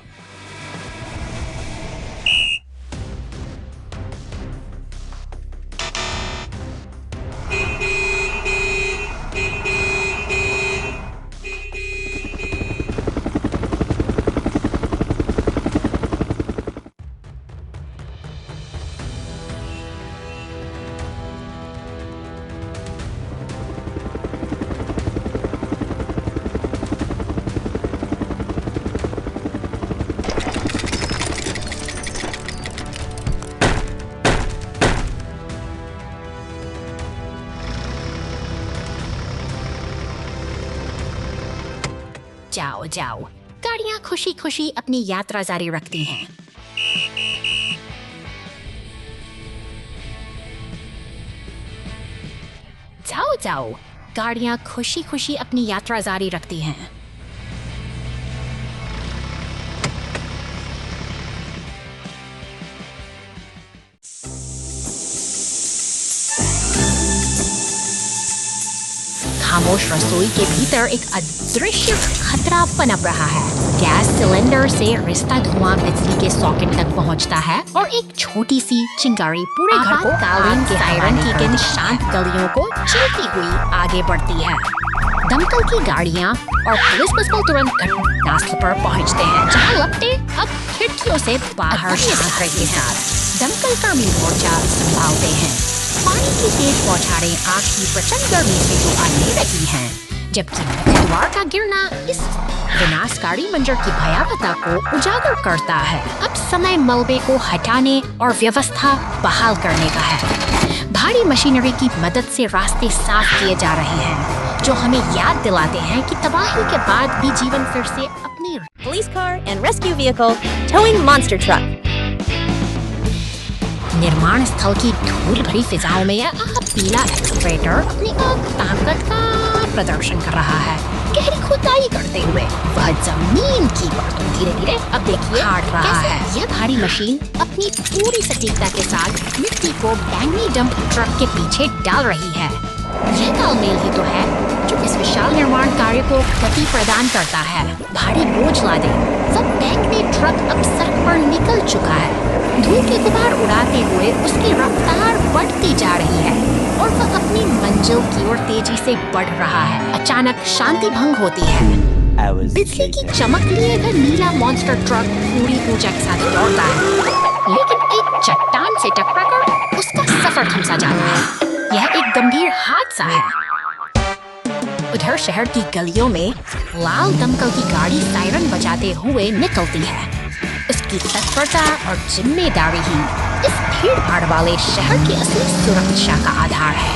जाओ जाओ। गाड़ियां खुशी खुशी अपनी यात्रा जारी रखती हैं। जाओ जाओ। गाड़ियां खुशी खुशी अपनी यात्रा जारी रखती हैं। खामोश रसोई के भीतर एक अदृश्य खतरा पनप रहा है। गैस सिलेंडर से रिश्ता धुआं बिजली के सॉकेट तक पहुंचता है और एक छोटी सी चिंगारी पूरे घर को कालीन के सायरन की इन शांत गलियों को चलती हुई आगे बढ़ती है। दमकल की गाड़ियां और पुलिस बस तुरंत घटनास्थल पर पहुंचते हैं, जहां लगते अब खिड़कियों से बाहर झांकने के साथ दमकल कर्मी मोर्चा संभालते हैं। पानी की तेज बौछारें आग की प्रचंड गर्मी से तो आने लगी हैं, जबकि दीवार का गिरना इस विनाशकारी मंजर की भयावहता को उजागर करता है। अब समय मलबे को हटाने और व्यवस्था बहाल करने का है। भारी मशीनरी की मदद से रास्ते साफ किए जा रहे हैं, जो हमें याद दिलाते हैं कि तबाही के बाद भी जीवन फिर से अपनी Police car and rescue vehicle towing monster truck. निर्माण स्थल की धूल भरी फिजाओं में यह पीला एक्सकवेटर अपनी ताकत का प्रदर्शन कर रहा है। गहरी खुदाई करते हुए वह जमीन की परतों धीरे धीरे अब देखिए काट रहा है। यह भारी मशीन अपनी पूरी सटीकता के साथ मिट्टी को बैंगनी डंप ट्रक के पीछे डाल रही है। यह तालमेल ही तो है जो इस विशाल निर्माण कार्य को गति प्रदान करता है। भारी बोझ लादे वह बैंगनी ट्रक अब सड़क पर निकल चुका है। धूल के गुबार उड़ाते हुए उसकी रफ्तार बढ़ती जा रही है और वह अपनी मंजिल की ओर तेजी से बढ़ रहा है। अचानक शांति भंग होती है। बिजली की चमक लिए वह नीला मॉन्स्टर ट्रक पूरी ऊर्जा के साथ दौड़ता है, लेकिन एक चट्टान से टकराकर उसका सफर थम सा जाता है। यह एक गंभीर हादसा है। उधर शहर की गलियों में लाल दमकल की गाड़ी सायरन बजाते हुए निकलती है। उसकी तत्परता और जिम्मेदारी ही इस भीड़ भाड़ वाले शहर की असली सुरक्षा का आधार है।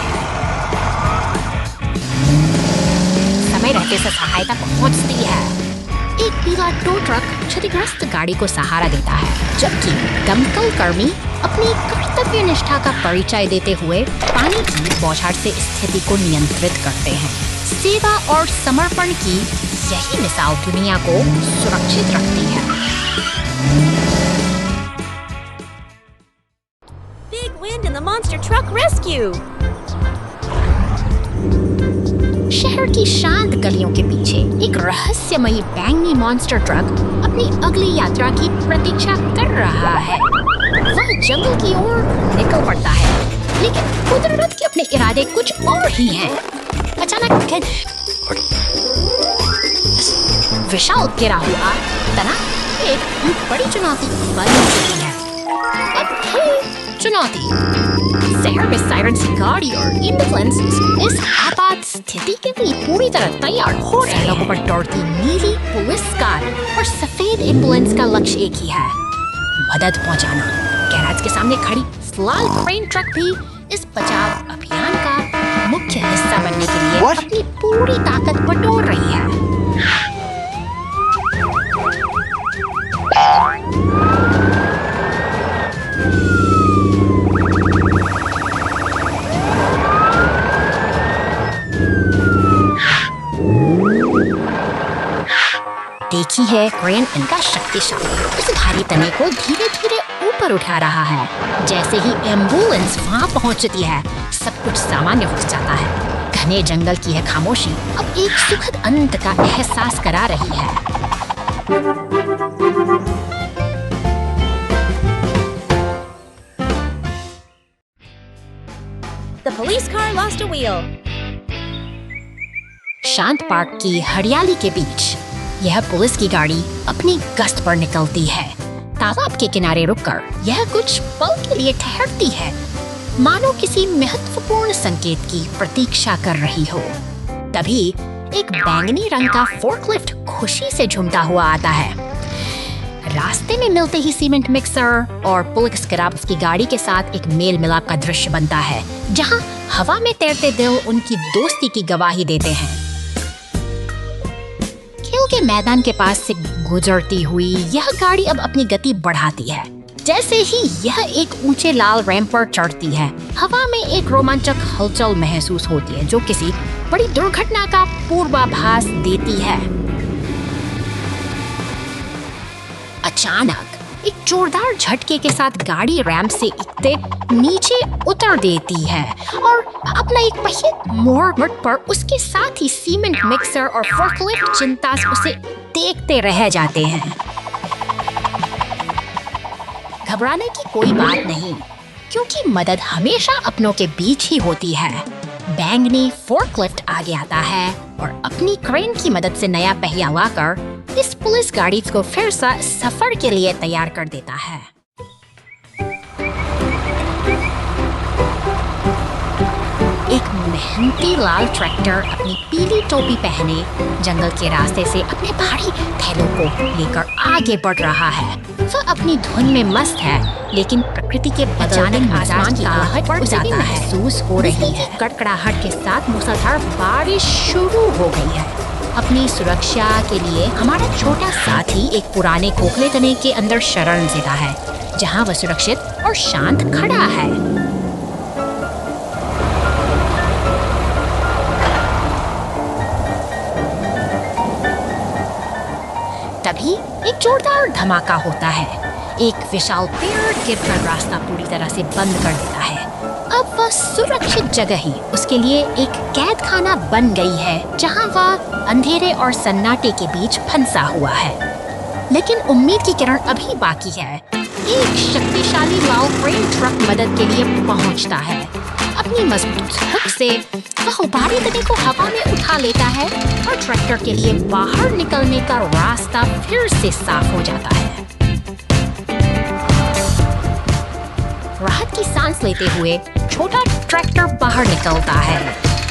समय रहते से सहायता पहुंचती है। एक पीला टो ट्रक क्षतिग्रस्त गाड़ी को सहारा देता है, जबकि दमकल कर्मी अपनी कर्तव्य निष्ठा का परिचय देते हुए पानी की बौछार से स्थिति को नियंत्रित करते हैं। सेवा और समर्पण की यही मिसाल दुनिया को सुरक्षित रखती है। Big wind and the monster truck rescue. शहर की शांत गलियों के पीछे एक रहस्यमयी बैंगनी मॉन्स्टर ट्रक अपनी अगली यात्रा की प्रतीक्षा कर रहा है। वह जंगल की ओर निकल पड़ता है, लेकिन कुदरत के अपने इरादे कुछ और ही हैं। अचानक विशाल गिरा हुआ तना एक बड़ी चुनौती बन चुकी है। अब है चुनौती शहर में सायरन्स की गाड़ी और एम्बुलेंस इस आपात स्थिति के लिए पूरी तरह तैयार हो रहे हैं। लोगों पर दौड़ती नीली पुलिस कार और सफेद एम्बुलेंस का लक्ष्य एक ही है, मदद पहुंचाना। गैराज के सामने खड़ी लाल क्रेन ट्रक भी इस बचाव अभियान का मुख्य हिस्सा बनने के लिए अपनी पूरी ताकत बटोर रही है। देखी है क्रेन इनका शक्तिशाली उस भारी तने को धीरे धीरे ऊपर उठा रहा है। जैसे ही एम्बुलेंस वहां पहुंचती है, सब कुछ सामान्य हो जाता है। घने जंगल की है खामोशी अब एक सुखद अंत का एहसास करा रही है। The police car lost a wheel. शांत पार्क की हरियाली के बीच यह पुलिस की गाड़ी अपनी गश्त पर निकलती है। तालाब के किनारे रुककर यह कुछ पल के लिए ठहरती है, मानो किसी महत्वपूर्ण संकेत की प्रतीक्षा कर रही हो। तभी एक बैंगनी रंग का फोर्कलिफ्ट खुशी से झूमता हुआ आता है। रास्ते में मिलते ही सीमेंट मिक्सर और पुलिस क्राफ्ट की गाड़ी के साथ एक मेल मिलाप का दृश्य बनता है, जहां हवा में तैरते दिल उनकी दोस्ती की गवाही देते हैं। खेल के मैदान के पास से गुजरती हुई यह गाड़ी अब अपनी गति बढ़ाती है। जैसे ही यह एक ऊंचे लाल रैंप पर चढ़ती है, हवा में एक रोमांचक हलचल महसूस होती है जो किसी बड़ी दुर्घटना का पूर्वाभास देती है। अचानक एक जोरदार झटके के साथ गाड़ी रैंप से इकते नीचे उतर देती है और अपना एक पहिया मोड़ पर उसके साथ ही सीमेंट मिक्सर और फोर्कलिफ्ट चिंता से उसे देखते रह जाते हैं। घबराने की कोई बात नहीं, क्योंकि मदद हमेशा अपनों के बीच ही होती है। बैंगनी फोर्कलिफ्ट आगे आता है और अपनी क्रेन की मदद से नया पहिया लाकर इस पुलिस गाड़ी को फिर से सफर के लिए तैयार कर देता है। एक मेहनती लाल ट्रैक्टर अपनी पीली टोपी पहने जंगल के रास्ते से अपने भारी थैलों को लेकर आगे बढ़ रहा है। वह अपनी धुन में मस्त है, लेकिन प्रकृति के बदलते आसमान की आहट उसे भी महसूस हो रही है। कड़कड़ाहट के साथ मूसलाधार बारिश शुरू हो गई है। अपनी सुरक्षा के लिए हमारा छोटा साथी एक पुराने खोखले तने के अंदर शरण लेता है, जहां वह सुरक्षित और शांत खड़ा है। तभी एक जोरदार धमाका होता है। एक विशाल पेड़ गिरकर रास्ता पूरी तरह से बंद कर देता है। अब वह सुरक्षित जगह ही उसके लिए एक कैद खाना बन गई है, जहां वह अंधेरे और सन्नाटे के बीच फंसा हुआ है। लेकिन उम्मीद की किरण अभी बाकी है। एक शक्तिशाली लाल क्रेन ट्रक मदद के लिए पहुंचता है। अपनी मजबूत हुक से वह भारी तने को हवा में उठा लेता है और ट्रैक्टर के लिए बाहर निकलने का रास्ता फिर से साफ हो जाता है। राहत की सांस लेते हुए छोटा ट्रैक्टर बाहर निकलता है।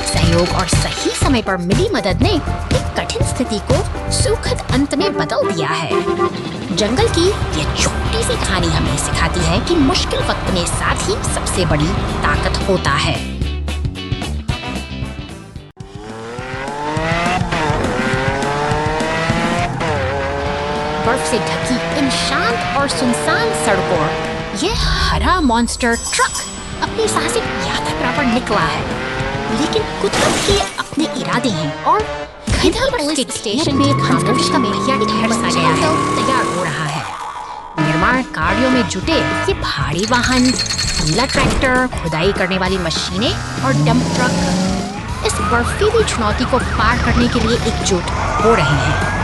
सहयोग और सही समय पर मिली मदद ने एक कठिन स्थिति को सुखद अंत में बदल दिया है। जंगल की यह छोटी सी कहानी हमें सिखाती है कि मुश्किल वक्त में साथ ही सबसे बड़ी ताकत होता है। बर्फ से ढकी इन शांत और सुनसान सड़कों यह हरा मॉन्स्टर ट्रक अपनी साहसिक यात्रा पर निकला है, लेकिन कुत्तों के अपने इरादे हैं और पुलिस स्टेशन में खामोश का पहिया ठहर सा गया है, तैयार हो रहा है। निर्माण कार्यों में जुटे ये भारी वाहन, नीला ट्रैक्टर, खुदाई करने वाली मशीनें और डंप ट्रक इस बर्फीली चुनौती को पार करने के लिए एकजुट हो रहे हैं।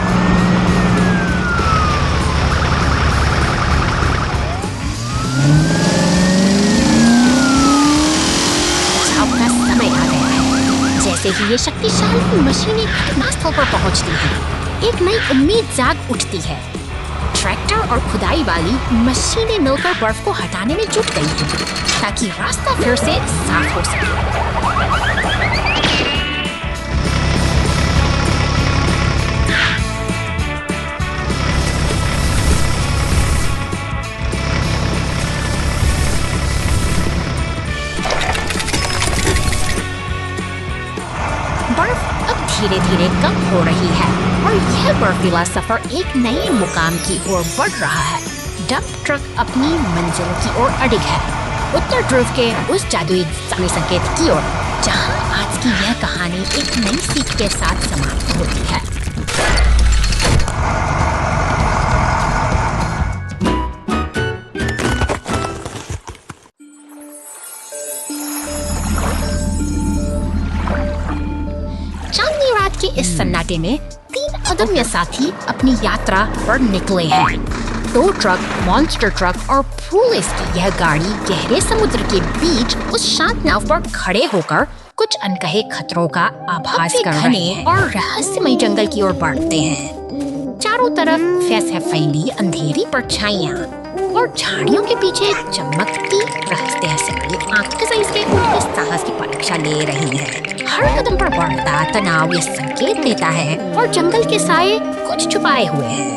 जैसे ही ये शक्तिशाली मशीनें घटनास्थल पर पहुंचती हैं, एक नई उम्मीद जाग उठती है। ट्रैक्टर और खुदाई वाली मशीनें मिलकर बर्फ को हटाने में जुट गई हैं, ताकि रास्ता फिर से साफ हो सके। बर्फ अब धीरे धीरे कम हो रही है और यह बर्फीला सफर एक नए मुकाम की ओर बढ़ रहा है। डंप ट्रक अपनी मंजिल की ओर अडिग है, उत्तर ध्रुव के उस जादुई समय संकेत की ओर, जहां आज की यह कहानी एक नई सीख के साथ समाप्त होती है। के इस सन्नाटे में 3 अदम्य साथी अपनी यात्रा पर निकले हैं। 2 ट्रक, मॉन्स्टर ट्रक और पुलिस की यह गाड़ी गहरे समुद्र के बीच उस शांत नाव पर खड़े होकर कुछ अनकहे खतरों का आभास कर रहे हैं और रहस्यमय जंगल की ओर बढ़ते हैं। चारों तरफ फैली अंधेरी परछाइयां और झाड़ियों के पीछे चमकती रहस्य से भरी आंखें से उनके साहस की परीक्षा ले रही है। हर कदम पर बढ़ता तनाव ये संकेत देता है और जंगल के साए कुछ छुपाए हुए हैं।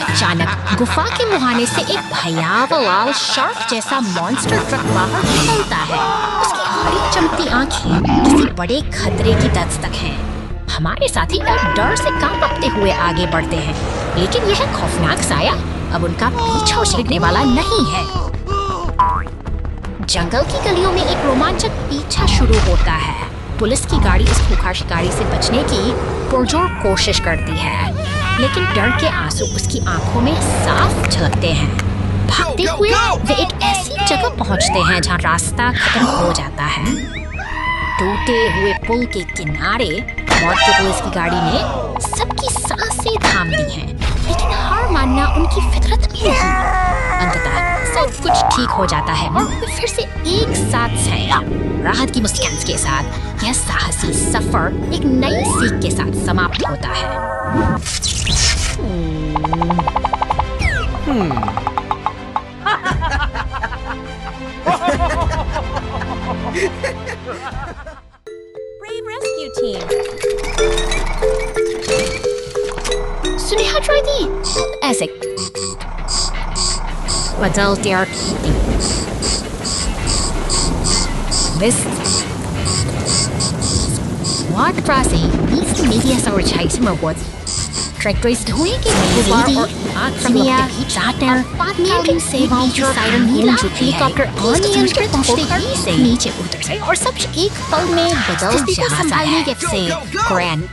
अचानक गुफा के मुहाने से एक भयावह लाल शार्क जैसा मॉन्स्टर ट्रक बाहर निकलता है। उसकी हरी चमकती आंखें किसी बड़े खतरे की दस्तक हैं। हमारे साथी अब डर से कांपते हुए आगे बढ़ते हैं, लेकिन यह खौफनाक साया अब उनका पीछा छीनने वाला नहीं है। जंगल की गलियों में एक रोमांचक पीछा शुरू होता है। पुलिस की गाड़ी उस खूंखार शिकारी से बचने की पुरजोर कोशिश करती है, लेकिन डर के आंसू उसकी आंखों में साफ झलकते हैं। भागते हुए वे एक ऐसी जगह पहुंचते हैं जहां रास्ता खत्म हो जाता है। टूटे हुए पुल के किनारे मौत की पुलिस की गाड़ी ने सबकी सांसें थाम दी हैं, लेकिन हार मानना उनकी फितरत में नहीं। अंततः सब कुछ ठीक हो जाता है और वे फिर से एक साथ हैं। राहत की मुस्कान के साथ यह साहसी सफर एक नई सीख के साथ समाप्त होता है। Brave rescue team. सुनेहा दी ऐसे बदलते और Wort Frasi needs the media summer chase rewards. Tractors धुएं के गुबार और आग समया चाटर पानी सेवाओं की सायरन गूंज उठी है। अनियंत्रित होकर नीचे उतर से और सब एक पल में बदल जाता है। से ग्रैंड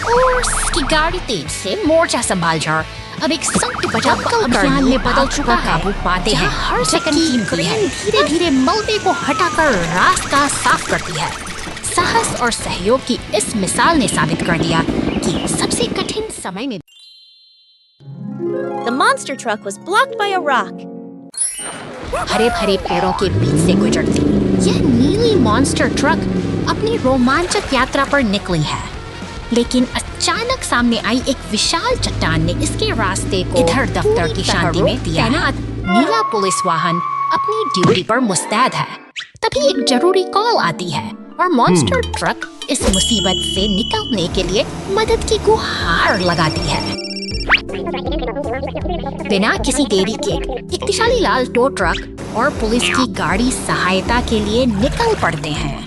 और उसकी गाड़ी तेज से मोर्चा संभाल जा। अब एक संकट बचा अभियान में बदल चुका काबू पाते हैं। हर सेकंड कीमती है। धीरे धीरे मलबे को हटाकर रास्ता साफ करती है। साहस और सहयोग की इस मिसाल ने साबित कर दिया कि सबसे कठिन समय में The monster truck was blocked by a rock. हरे भरे पेड़ों के बीच से गुजरती यह नीली मॉन्स्टर ट्रक अपनी रोमांचक यात्रा पर निकली है। लेकिन अचानक सामने आई एक विशाल चट्टान ने इसके रास्ते को इधर दफ्तर की शांति में दिया। तैनात नीला पुलिस वाहन अपनी ड्यूटी पर मुस्तैद है। तभी एक जरूरी कॉल आती है और मॉन्स्टर ट्रक इस मुसीबत से निकलने के लिए मदद की गुहार लगाती है। बिना किसी देरी के एक विशाल लाल टो ट्रक और पुलिस की गाड़ी सहायता के लिए निकल पड़ते हैं।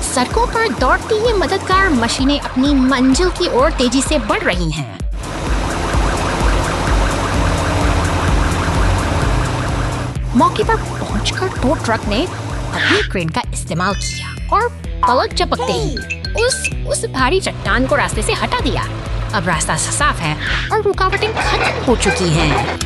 सड़कों पर दौड़ती ये मददगार मशीनें अपनी मंजिल की ओर तेजी से बढ़ रही हैं। मौके पर पहुंचकर टो ट्रक ने अपनी क्रेन का इस्तेमाल किया और पलक झपकते ही उस भारी चट्टान को रास्ते से हटा दिया। अब रास्ता साफ है और रुकावटें खत्म हो चुकी हैं।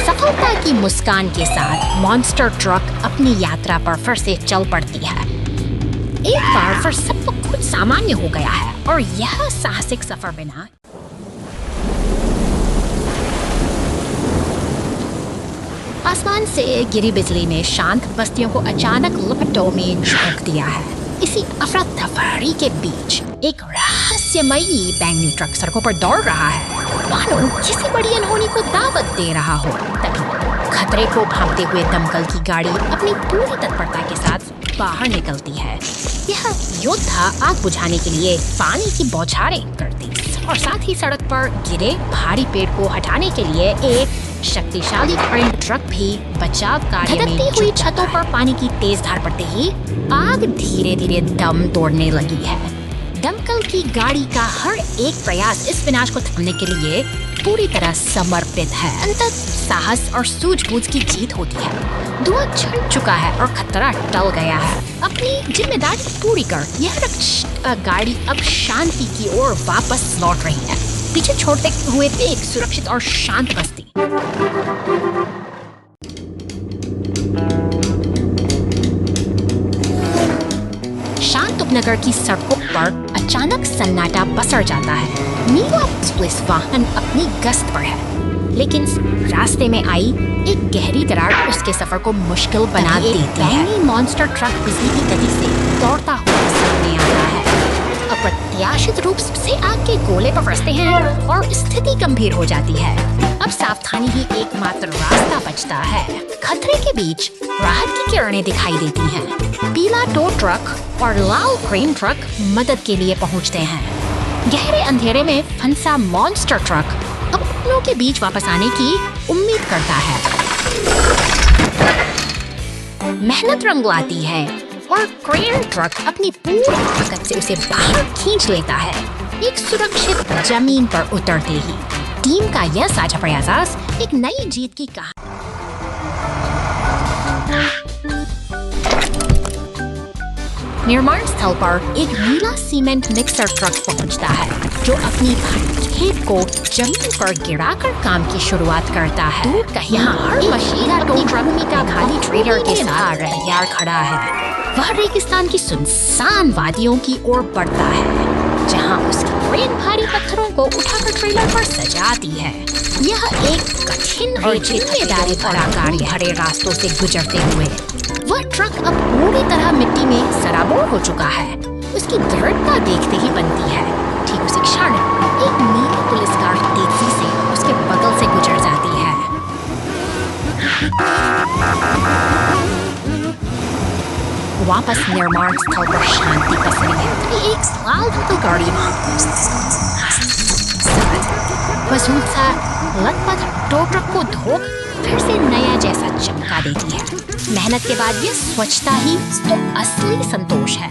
सफलता की मुस्कान के साथ मॉन्स्टर ट्रक अपनी यात्रा पर फिर से चल पड़ती है। एक बार फिर सब कुछ सामान्य हो गया है और यह साहसिक सफर बिना आसमान से गिरी बिजली ने शांत बस्तियों को अचानक लपटों में झोंक दिया है। इसी अफरा तफरी के बीच एक रहस्यमयी बैंगनी ट्रक सड़कों पर दौड़ रहा है, मानो किसी बड़ी अनहोनी को दावत दे रहा हो। तभी खतरे को भांपते हुए दमकल की गाड़ी अपनी पूरी तत्परता के साथ बाहर निकलती है। यह योद्धा आग बुझाने के लिए पानी की बौछारें करती और साथ ही सड़क पर गिरे भारी पेड़ को हटाने के लिए एक शक्तिशाली क्रेन ट्रक भी बचाव कार्य में हुई छतों पर पानी की तेज धार पड़ते ही आग धीरे धीरे दम तोड़ने लगी है। दमकल की गाड़ी का हर एक प्रयास इस विनाश को थमने के लिए पूरी तरह समर्पित है। अंततः साहस और सूझबूझ की जीत होती है। धुआं छिड़ चुका है और खतरा टल गया है। अपनी जिम्मेदारी पूरी कर यह गाड़ी अब शांति की ओर वापस लौट रही है, पीछे छोड़ते हुए एक सुरक्षित और शांत बस्ती। शांत उपनगर की सड़कों पर अचानक सन्नाटा पसर जाता है। नीला पुलिस वाहन अपनी गश्त पर है, लेकिन रास्ते में आई एक गहरी दरार उसके सफर को मुश्किल बना देती है। मॉन्स्टर ट्रक बिजली की गति से दौड़ता हुआ सामने आता है। अप्रत्याशित रूप से आग के गोले पर फंसते हैं और स्थिति गंभीर हो जाती है। अब सावधानी ही एकमात्र रास्ता बचता है। खतरे के बीच राहत की किरणें दिखाई देती हैं। पीला टो ट्रक और लाल क्रेन ट्रक मदद के लिए पहुंचते हैं। गहरे अंधेरे में फंसा मॉन्स्टर ट्रक अब अपनों के बीच वापस आने की उम्मीद करता है। मेहनत रंग लाती है और क्रेन ट्रक अपनी पूरी ताकत से उसे बाहर खींच लेता है। एक सुरक्षित जमीन पर उतरते ही टीम का यह साझा प्रयास एक नई जीत की कहानी। निर्माण स्थल पर एक नीला सीमेंट मिक्सर ट्रक पहुंचता है, जो अपनी खेत को जमीन पर गिराकर काम की शुरुआत करता है। दूर कहीं हर मशीन टो ट्रक का खाली ट्रेलर के साथ तैयार खड़ा है। वह रेगिस्तान की सुनसान वादियों की ओर बढ़ता है, जहां उसकी क्रेन भारी पत्थरों को उठाकर ट्रेलर पर सजाती है। यह एक कठिन और जिम्मेदारी भरा कार्य भरे रास्तों से गुजरते हुए वह ट्रक अब पूरी तरह मिट्टी में सराबोर हो चुका है। उसकी दृढ़ता देखते ही बनती है। ठीक उसी क्षण एक नीली पुलिस कार तेजी से उसके बगल से गुजर जाती है। वापस निर्माण स्थल पर शांति पसरी है। तभी एक लाल रंग गाड़ी वसूल सा लथपथ टो ट्रक को धो फिर से नया जैसा चमका देती है। मेहनत के बाद ये स्वच्छता ही तो असली संतोष है।